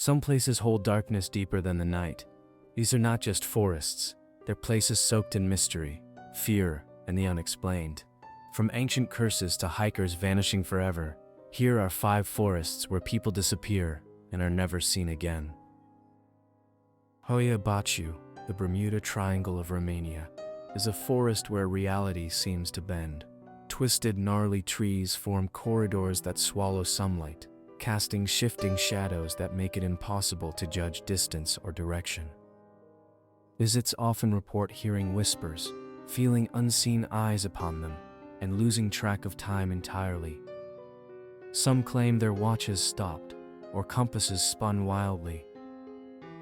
Some places hold darkness deeper than the night. These are not just forests, they're places soaked in mystery, fear, and the unexplained. From ancient curses to hikers vanishing forever, here are 5 forests where people disappear and are never seen again. Hoia Baciu, the Bermuda Triangle of Romania, is a forest where reality seems to bend. Twisted, gnarly trees form corridors that swallow sunlight, casting shifting shadows that make it impossible to judge distance or direction. Visits often report hearing whispers, feeling unseen eyes upon them, and losing track of time entirely. Some claim their watches stopped, or compasses spun wildly.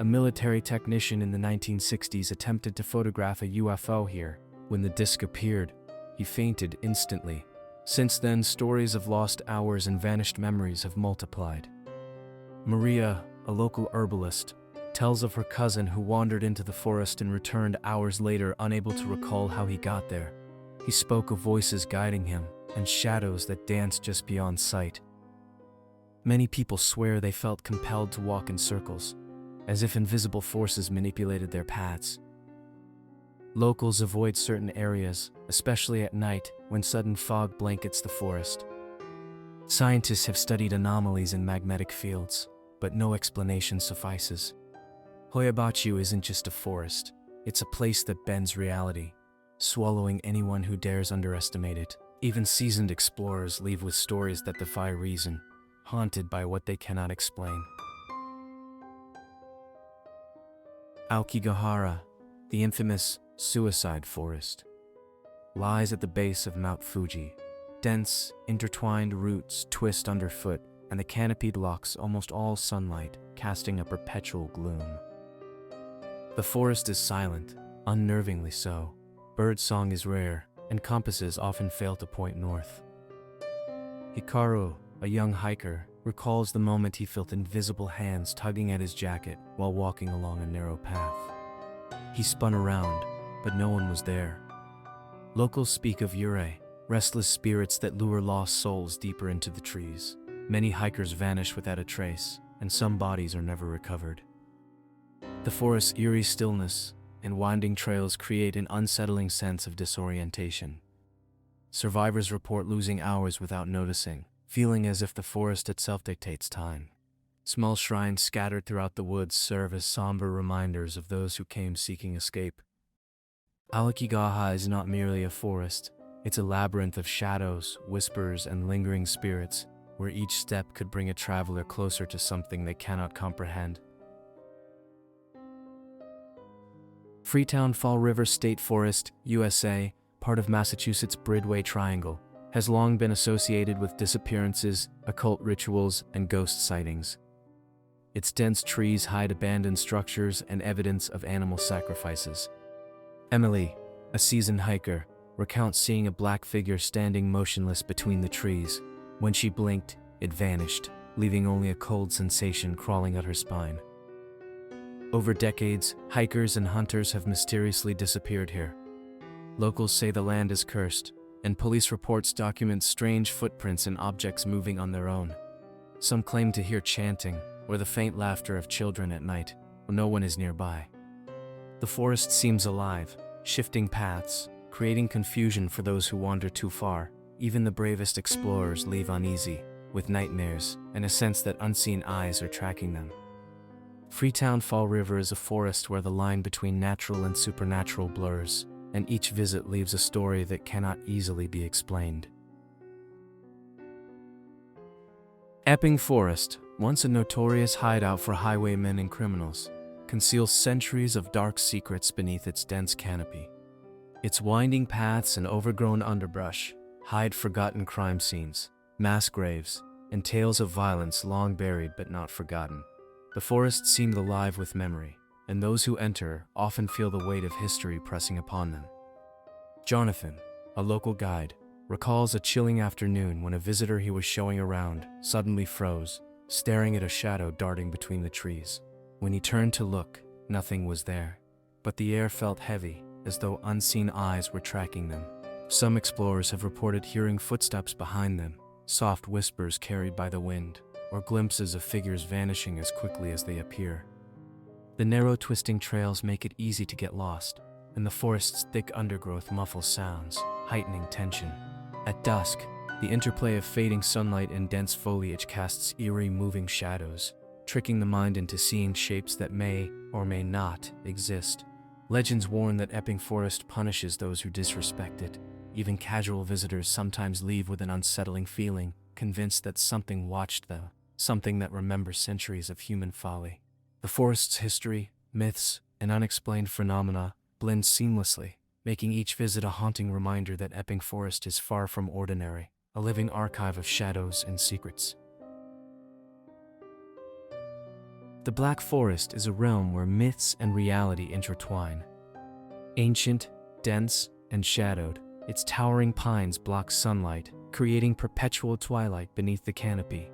A military technician in the 1960s attempted to photograph a UFO here. When the disc appeared, he fainted instantly. Since then, stories of lost hours and vanished memories have multiplied. Maria, a local herbalist, tells of her cousin who wandered into the forest and returned hours later unable to recall how he got there. He spoke of voices guiding him and shadows that danced just beyond sight. Many people swear they felt compelled to walk in circles, as if invisible forces manipulated their paths. Locals avoid certain areas, especially at night when sudden fog blankets the forest. Scientists have studied anomalies in magnetic fields, but no explanation suffices. Hoia Baciu isn't just a forest, it's a place that bends reality, swallowing anyone who dares underestimate it. Even seasoned explorers leave with stories that defy reason, haunted by what they cannot explain. Aokigahara, the infamous suicide forest, lies at the base of Mount Fuji. Dense, intertwined roots twist underfoot, and the canopy blocks almost all sunlight, casting a perpetual gloom. The forest is silent, unnervingly so. Birdsong is rare, and compasses often fail to point north. Hikaru, a young hiker, recalls the moment he felt invisible hands tugging at his jacket while walking along a narrow path. He spun around, but no one was there. Locals speak of yurei, restless spirits that lure lost souls deeper into the trees. Many hikers vanish without a trace, and some bodies are never recovered. The forest's eerie stillness and winding trails create an unsettling sense of disorientation. Survivors report losing hours without noticing, feeling as if the forest itself dictates time. Small shrines scattered throughout the woods serve as somber reminders of those who came seeking escape. Aokigahara is not merely a forest, it's a labyrinth of shadows, whispers, and lingering spirits, where each step could bring a traveler closer to something they cannot comprehend. Freetown Fall River State Forest, USA, part of Massachusetts' Bridway Triangle, has long been associated with disappearances, occult rituals, and ghost sightings. Its dense trees hide abandoned structures and evidence of animal sacrifices. Emily, a seasoned hiker, recounts seeing a black figure standing motionless between the trees. When she blinked, it vanished, leaving only a cold sensation crawling up her spine. Over decades, hikers and hunters have mysteriously disappeared here. Locals say the land is cursed, and police reports document strange footprints and objects moving on their own. Some claim to hear chanting, or the faint laughter of children at night, when no one is nearby. The forest seems alive, shifting paths, creating confusion for those who wander too far. Even the bravest explorers leave uneasy, with nightmares and a sense that unseen eyes are tracking them. Freetown Fall River is a forest where the line between natural and supernatural blurs, and each visit leaves a story that cannot easily be explained. Epping Forest, once a notorious hideout for highwaymen and criminals, conceals centuries of dark secrets beneath its dense canopy. Its winding paths and overgrown underbrush hide forgotten crime scenes, mass graves, and tales of violence long buried but not forgotten. The forest seemed alive with memory, and those who enter often feel the weight of history pressing upon them. Jonathan, a local guide, recalls a chilling afternoon when a visitor he was showing around suddenly froze, staring at a shadow darting between the trees. When he turned to look, nothing was there, but the air felt heavy, as though unseen eyes were tracking them. Some explorers have reported hearing footsteps behind them, soft whispers carried by the wind. or glimpses of figures vanishing as quickly as they appear. The narrow, twisting trails make it easy to get lost, and the forest's thick undergrowth muffles sounds, heightening tension. At dusk, the interplay of fading sunlight and dense foliage casts eerie, moving shadows, tricking the mind into seeing shapes that may or may not exist. Legends warn that Epping Forest punishes those who disrespect it. Even casual visitors sometimes leave with an unsettling feeling, convinced that something watched them, something that remembers centuries of human folly. The forest's history, myths, and unexplained phenomena blend seamlessly, making each visit a haunting reminder that Epping Forest is far from ordinary, a living archive of shadows and secrets. The Black Forest is a realm where myths and reality intertwine. Ancient, dense, and shadowed, its towering pines block sunlight, creating perpetual twilight beneath the canopy.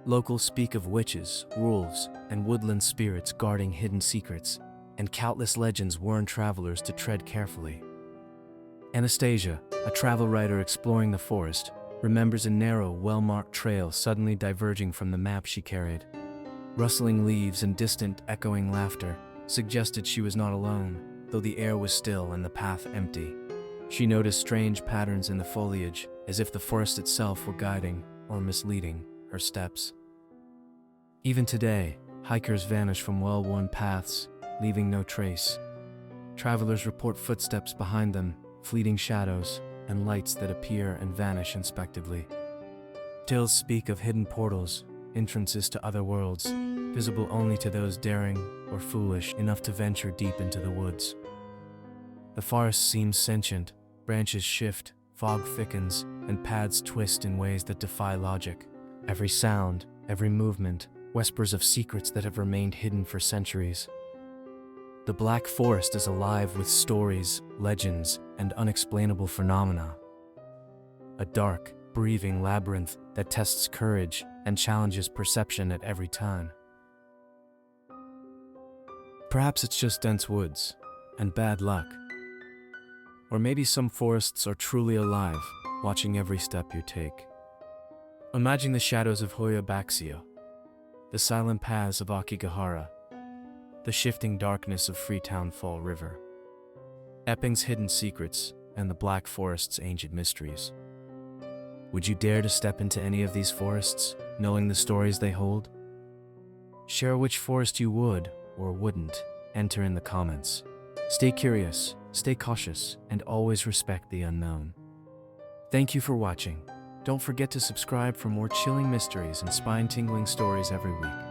Locals speak of witches, wolves, and woodland spirits guarding hidden secrets, and countless legends warn travelers to tread carefully. Anastasia, a travel writer exploring the forest, remembers a narrow, well-marked trail suddenly diverging from the map she carried. Rustling leaves and distant, echoing laughter suggested she was not alone, though the air was still and the path empty. She noticed strange patterns in the foliage, as if the forest itself were guiding or misleading her steps. Even today, hikers vanish from well-worn paths, leaving no trace. Travelers report footsteps behind them, fleeting shadows, and lights that appear and vanish unexpectedly. Tales speak of hidden portals, entrances to other worlds, visible only to those daring or foolish enough to venture deep into the woods. The forest seems sentient, branches shift, fog thickens, and paths twist in ways that defy logic. Every sound, every movement, whispers of secrets that have remained hidden for centuries. The Black Forest is alive with stories, legends, and unexplainable phenomena. A dark, breathing labyrinth that tests courage and challenges perception at every turn. Perhaps it's just dense woods and bad luck. Or maybe some forests are truly alive, watching every step you take. Imagine the shadows of Hoia Baciu, the silent paths of Aokigahara, the shifting darkness of Freetown Fall River, Epping's hidden secrets, and the Black Forest's ancient mysteries. Would you dare to step into any of these forests, knowing the stories they hold? Share which forest you would or wouldn't enter in the comments. Stay curious, stay cautious, and always respect the unknown. Thank you for watching. Don't forget to subscribe for more chilling mysteries and spine-tingling stories every week.